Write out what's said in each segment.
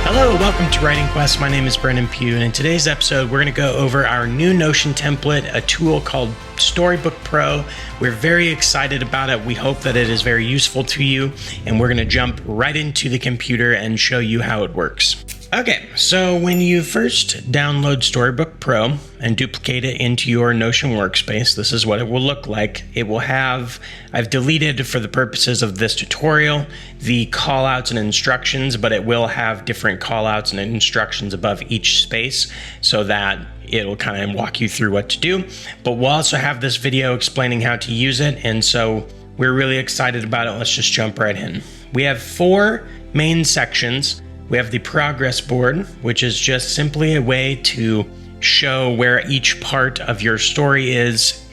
Hello, welcome to Writing Quest. My name is Brendan Pugh, and in today's episode, we're going to go over our new Notion template, a tool called Storybook Pro. We're very excited about it. We hope that it is very useful to you, and we're going to jump right into the computer and show you how it works. Okay, so when you first download Storybook Pro and duplicate it into your Notion workspace, this is what it will look like. It will have, I've deleted for the purposes of this tutorial, the callouts and instructions, but it will have different callouts and instructions above each space so that it'll kind of walk you through what to do. But we'll also have this video explaining how to use it, and so we're really excited about it. Let's just jump right in. We have 4 main sections. We have the progress board, which is just simply a way to show where each part of your story is,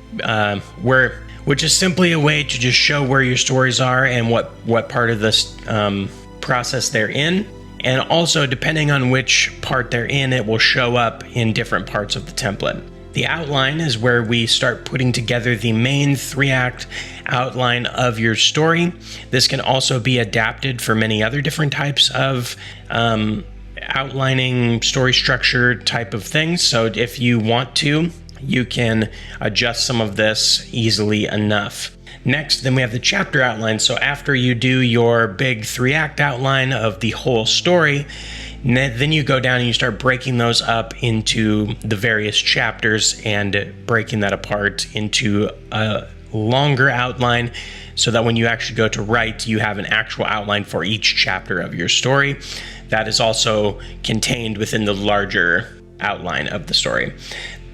which is simply a way to just show where your stories are and what part of this process they're in. And also, depending on which part they're in, it will show up in different parts of the template. The outline is where we start putting together the main 3-act outline of your story. This can also be adapted for many other different types of outlining, story structure type of things. So if you want to, you can adjust some of this easily enough. Next, then we have the chapter outline. So after you do your big 3-act outline of the whole story, then you go down and you start breaking those up into the various chapters and breaking that apart into a longer outline so that when you actually go to write, you have an actual outline for each chapter of your story. That is also contained within the larger outline of the story.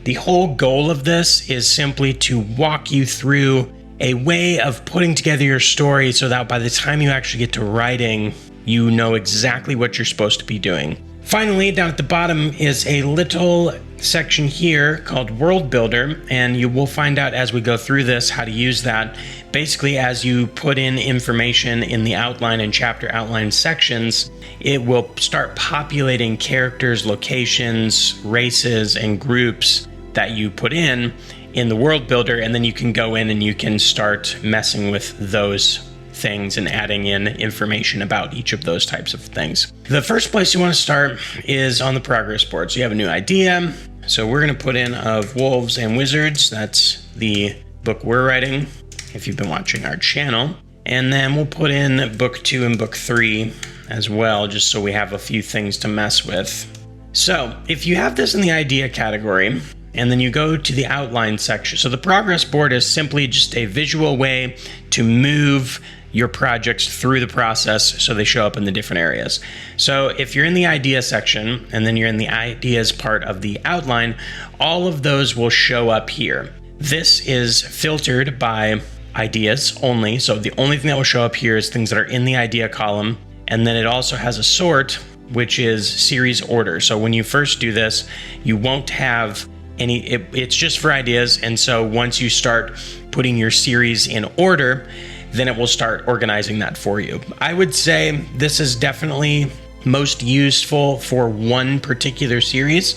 The whole goal of this is simply to walk you through a way of putting together your story so that by the time you actually get to writing, you know exactly what you're supposed to be doing. Finally, down at the bottom is a little section here called World Builder, and you will find out as we go through this how to use that. Basically, as you put in information in the outline and chapter outline sections, it will start populating characters, locations, races, and groups that you put in the World Builder, and then you can go in and you can start messing with those things and adding in information about each of those types of things. The first place you want to start is on the progress board. So you have a new idea. So we're going to put in Of Wolves and Wizards. That's the book we're writing, if you've been watching our channel. And then we'll put in book 2 and book 3 as well, just so we have a few things to mess with. So if you have this in the idea category, and then you go to the outline section. So the progress board is simply just a visual way to move your projects through the process so they show up in the different areas. So if you're in the idea section and then you're in the ideas part of the outline, all of those will show up here. This is filtered by ideas only. So the only thing that will show up here is things that are in the idea column. And then it also has a sort, which is series order. So when you first do this, you won't have it's just for ideas. And so once you start putting your series in order, then it will start organizing that for you. I would say this is definitely most useful for one particular series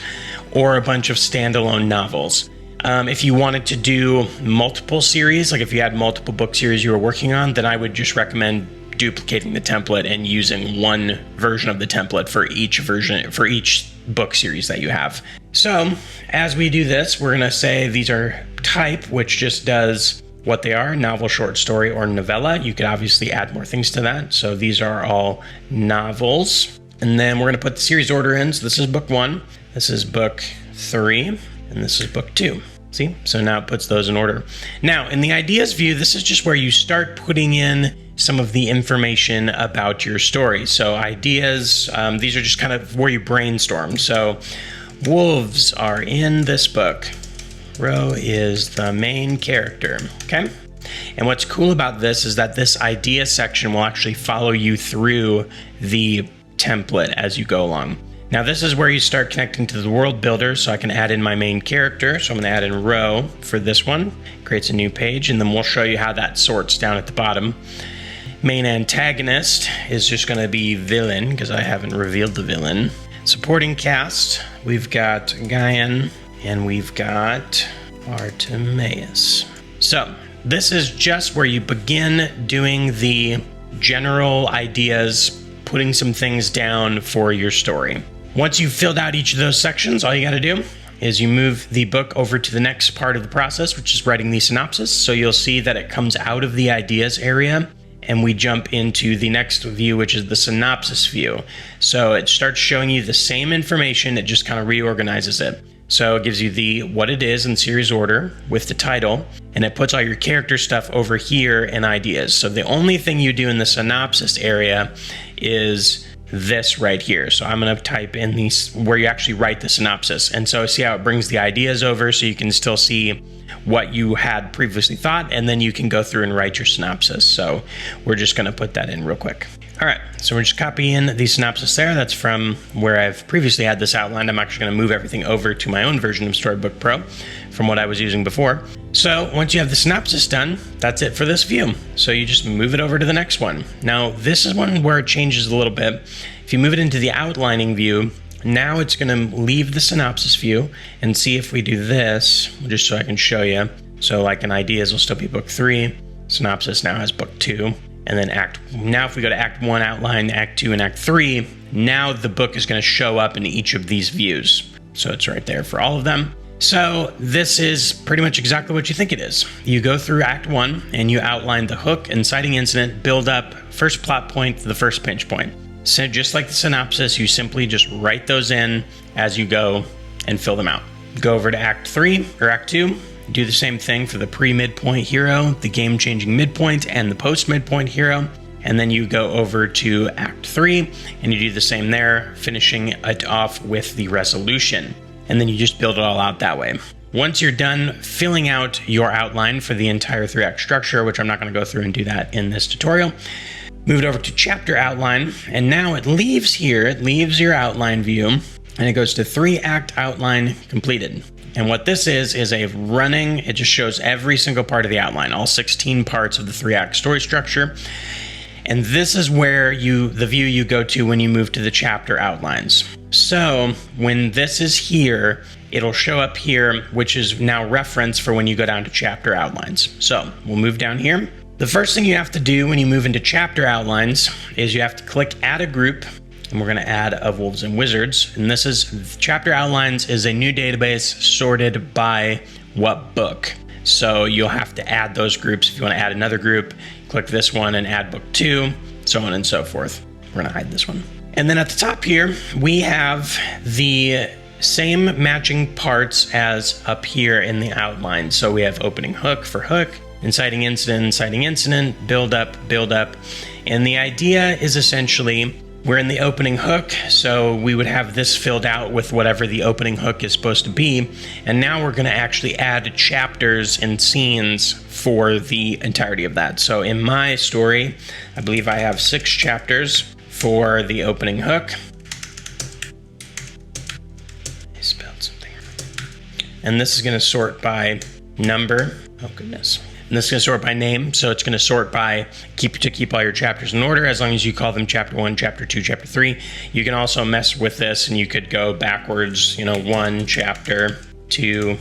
or a bunch of standalone novels. If you wanted to do multiple series, like if you had multiple book series you were working on, then I would just recommend duplicating the template and using one version of the template for each book series that you have. So as we do this, we're going to say these are type, which just does what they are, novel, short story, or novella. You could obviously add more things to that. So these are all novels. And then we're going to put the series order in. So this is book 1, this is book 3, and this is book 2. See? So now it puts those in order. Now, in the ideas view, this is just where you start putting in some of the information about your story. So ideas, these are just kind of where you brainstorm. So wolves are in this book. Ro is the main character, okay? And what's cool about this is that this idea section will actually follow you through the template as you go along. Now this is where you start connecting to the world builder, so I can add in my main character. So I'm going to add in Ro for this one. Creates a new page, and then we'll show you how that sorts down at the bottom. Main antagonist is just going to be villain, because I haven't revealed the villain. Supporting cast, we've got Guyan, and we've got Artemis. So this is just where you begin doing the general ideas, putting some things down for your story. Once you've filled out each of those sections, all you got to do is you move the book over to the next part of the process, which is writing the synopsis. So you'll see that it comes out of the ideas area and we jump into the next view, which is the synopsis view. So it starts showing you the same information, it just kind of reorganizes it. So it gives you what it is in series order with the title, and it puts all your character stuff over here in ideas. So the only thing you do in the synopsis area is this right here. So I'm going to type in these where you actually write the synopsis. And so see how it brings the ideas over so you can still see what you had previously thought, and then you can go through and write your synopsis. So we're just going to put that in real quick. All right, so we're just copying the synopsis there. That's from where I've previously had this outlined. I'm actually going to move everything over to my own version of Storybook Pro from what I was using before. So once you have the synopsis done, that's it for this view. So you just move it over to the next one. Now, this is one where it changes a little bit. If you move it into the outlining view, now it's going to leave the synopsis view, and see if we do this, just so I can show you. So like in ideas will still be book 3. Synopsis now has book 2. And then now if we go to Act 1 outline, Act 2, and Act 3, now the book is going to show up in each of these views. So it's right there for all of them. So this is pretty much exactly what you think it is. You go through Act 1 and you outline the hook, inciting incident, build up, first plot point to the first pinch point. So just like the synopsis, you simply just write those in as you go and fill them out. Go over to Act 3 or Act 2. Do the same thing for the pre-midpoint hero, the game-changing midpoint, and the post-midpoint hero. And then you go over to Act 3, and you do the same there, finishing it off with the resolution. And then you just build it all out that way. Once you're done filling out your outline for the entire 3-act structure, which I'm not going to go through and do that in this tutorial, move it over to chapter outline, and now it leaves here, it leaves your outline view, and it goes to 3-act outline completed. And what this is a running, it just shows every single part of the outline, all 16 parts of the 3-act story structure. And this is where the view you go to when you move to the chapter outlines. So when this is here, it'll show up here, which is now reference for when you go down to chapter outlines. So we'll move down here. The first thing you have to do when you move into chapter outlines is you have to click add a group. And we're going to add Of Wolves and Wizards. And this is Chapter Outlines is a new database sorted by what book. So you'll have to add those groups. If you want to add another group, click this one and add book 2, so on and so forth. We're going to hide this one. And then at the top here, we have the same matching parts as up here in the outline. So we have opening hook for hook, inciting incident, build up. And the idea is essentially, we're in the opening hook, so we would have this filled out with whatever the opening hook is supposed to be. And now we're going to actually add chapters and scenes for the entirety of that. So in my story, I believe I have 6 chapters for the opening hook. I spelled something. And this is going to sort by number. Oh, goodness. And this is going to sort by name, so it's going to sort by keep all your chapters in order, as long as you call them chapter 1, chapter 2, chapter 3. You can also mess with this, and you could go backwards, 1 chapter, 2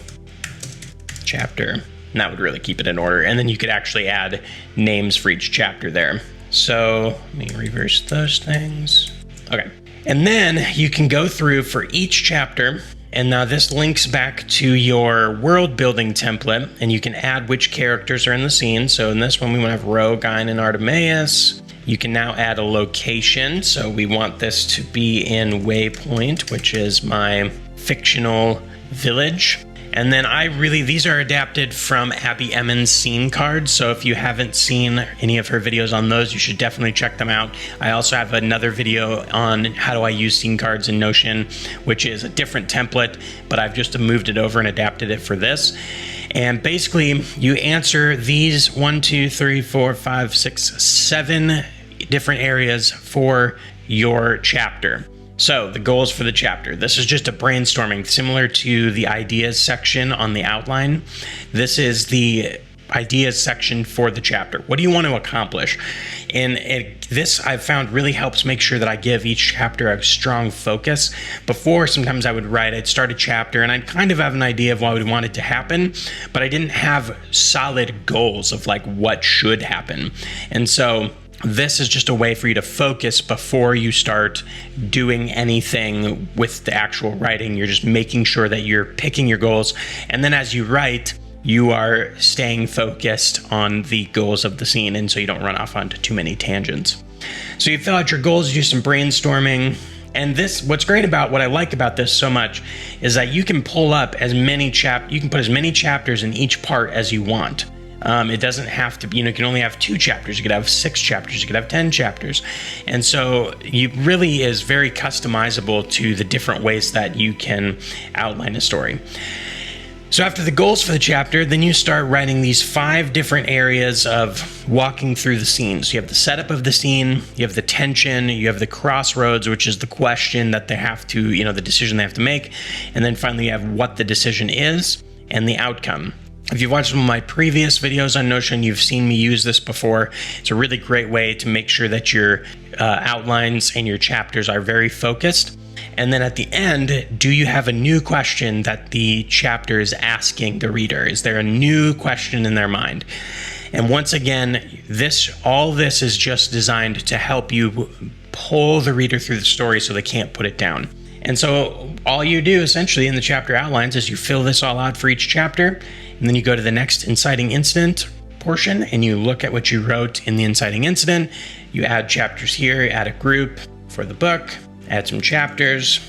chapter, and that would really keep it in order. And then you could actually add names for each chapter there. So let me reverse those things. Okay. And then you can go through for each chapter. And now this links back to your world building template, and you can add which characters are in the scene. So in this one, we want to have Rogaine and Artemis. You can now add a location. So we want this to be in Waypoint, which is my fictional village. And then these are adapted from Abby Emmons' scene cards. So if you haven't seen any of her videos on those, you should definitely check them out. I also have another video on how do I use scene cards in Notion, which is a different template, but I've just moved it over and adapted it for this. And basically you answer these 1, 2, 3, 4, 5, 6, 7 different areas for your chapter. So the goals for the chapter. This is just a brainstorming, similar to the ideas section on the outline. This is the ideas section for the chapter. What do you want to accomplish? And this I've found really helps make sure that I give each chapter a strong focus. Before, sometimes I'd start a chapter and I'd kind of have an idea of what I would want it to happen, but I didn't have solid goals of like what should happen. And so this is just a way for you to focus before you start doing anything with the actual writing. You're just making sure that you're picking your goals. And then as you write, you are staying focused on the goals of the scene, and so you don't run off onto too many tangents. So you fill out your goals, you do some brainstorming. And what's great about what I like about this so much is that you can pull up you can put as many chapters in each part as you want. It doesn't have to be, you can only have 2 chapters. You could have 6 chapters. You could have 10 chapters. And so it really is very customizable to the different ways that you can outline a story. So after the goals for the chapter, then you start writing these 5 different areas of walking through the scene. So you have the setup of the scene, you have the tension, you have the crossroads, which is the question that they have to, the decision they have to make. And then finally you have what the decision is and the outcome. If you've watched some of my previous videos on Notion, you've seen me use this before. It's a really great way to make sure that your outlines and your chapters are very focused. And then at the end, do you have a new question that the chapter is asking the reader? Is there a new question in their mind? And once again, all this is just designed to help you pull the reader through the story so they can't put it down. And so all you do essentially in the chapter outlines is you fill this all out for each chapter, and then you go to the next inciting incident portion and you look at what you wrote in the inciting incident. You add chapters here, add a group for the book, add some chapters,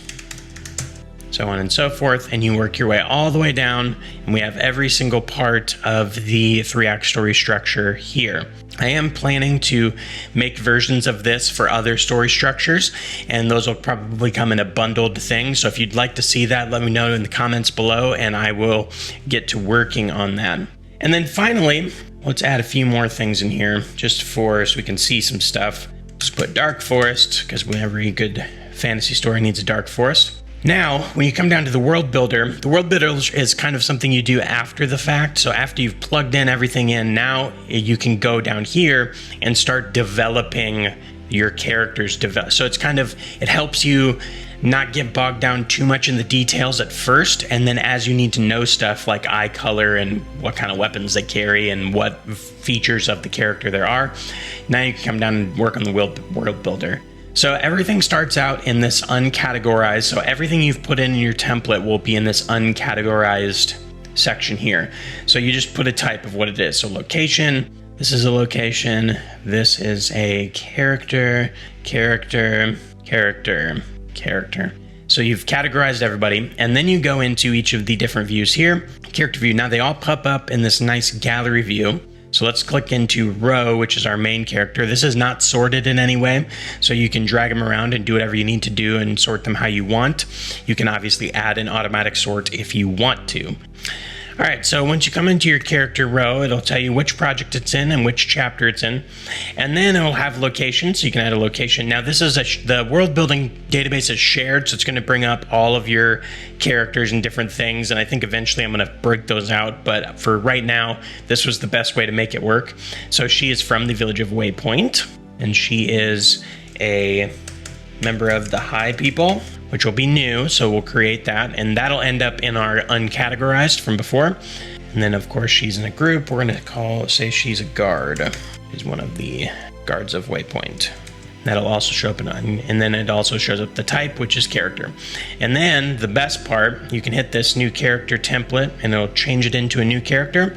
so on and so forth, and you work your way all the way down, and we have every single part of the 3-act story structure here. I am planning to make versions of this for other story structures, and those will probably come in a bundled thing. So if you'd like to see that, let me know in the comments below, and I will get to working on that. And then finally, let's add a few more things in here just so we can see some stuff. Just put dark forest, because every good fantasy story needs a dark forest. Now, when you come down to the world builder is kind of something you do after the fact. So after you've plugged in everything in, now you can go down here and start developing your characters. So it helps you not get bogged down too much in the details at first. And then as you need to know stuff like eye color and what kind of weapons they carry and what features of the character there are, now you can come down and work on the world builder. So everything starts out in this uncategorized. So everything you've put in your template will be in this uncategorized section here. So you just put a type of what it is. So location, this is a location, this is a character. So you've categorized everybody, and then you go into each of the different views here. Character view, now they all pop up in this nice gallery view. So let's click into row, which is our main character. This is not sorted in any way, so you can drag them around and do whatever you need to do and sort them how you want. You can obviously add an automatic sort if you want to. All right, so once you come into your character row, it'll tell you which project it's in and which chapter it's in. And then it'll have locations, so you can add a location. Now this is the world building database is shared, so it's gonna bring up all of your characters and different things. And I think eventually I'm gonna break those out, but for right now, this was the best way to make it work. So she is from the village of Waypoint, and she is a member of the High People, which will be new, so we'll create that, and that'll end up in our uncategorized from before. And then of course she's in a group. We're gonna say she's a guard. She's one of the guards of Waypoint. That'll also show up and then it also shows up the type, which is character. And then the best part, you can hit this new character template and it'll change it into a new character.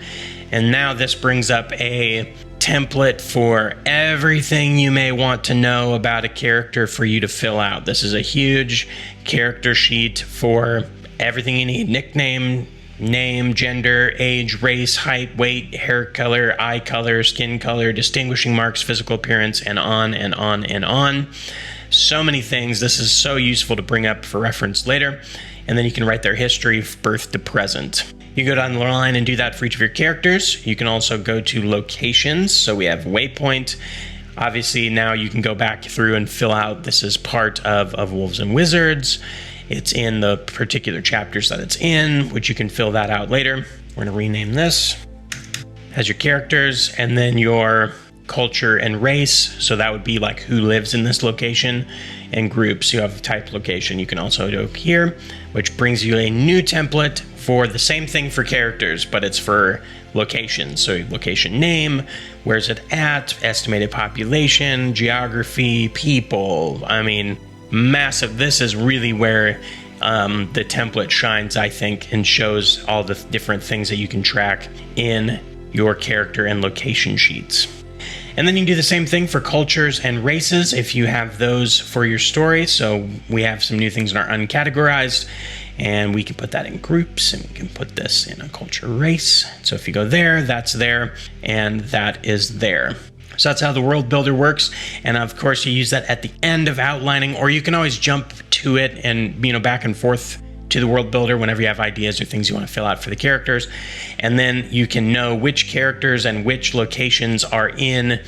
And now this brings up a template for everything you may want to know about a character for you to fill out. This is a huge character sheet for everything you need: nickname, name, gender, age, race, height, weight, hair color, eye color, skin color, distinguishing marks, physical appearance, and on and on and on. So many things. This is so useful to bring up for reference later. And then you can write their history, birth to present. You go down the line and do that for each of your characters. You can also go to locations. So we have Waypoint. Obviously now you can go back through and fill out, this is part of Wolves and Wizards. It's in the particular chapters that it's in, which you can fill that out later. We're gonna rename this as your characters, and then your culture and race. So that would be like who lives in this location, and groups. You have type location. You can also do here, which brings you a new template for the same thing for characters, but it's for locations. So location name, where's it at, estimated population, geography, people. I mean, massive. This is really where the template shines, I think, and shows all the different things that you can track in your character and location sheets. And then you can do the same thing for cultures and races if you have those for your story. So we have some new things in our uncategorized, and we can put that in groups, and we can put this in a culture race. So if you go there, that's there, and that is there. So that's how the world builder works. And of course, you use that at the end of outlining, or you can always jump to it and, back and forth to the world builder whenever you have ideas or things you want to fill out for the characters. And then you can know which characters and which locations are in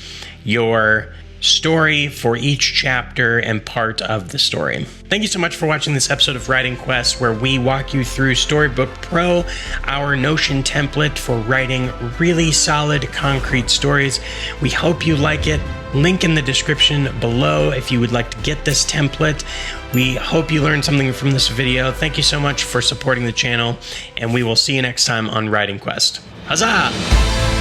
your story for each chapter and part of the story. Thank you so much for watching this episode of Writing Quest, where we walk you through Storybook Pro, our Notion template for writing really solid, concrete stories. We hope you like it. Link in the description below if you would like to get this template. We hope you learned something from this video. Thank you so much for supporting the channel, and we will see you next time on Writing Quest. Huzzah!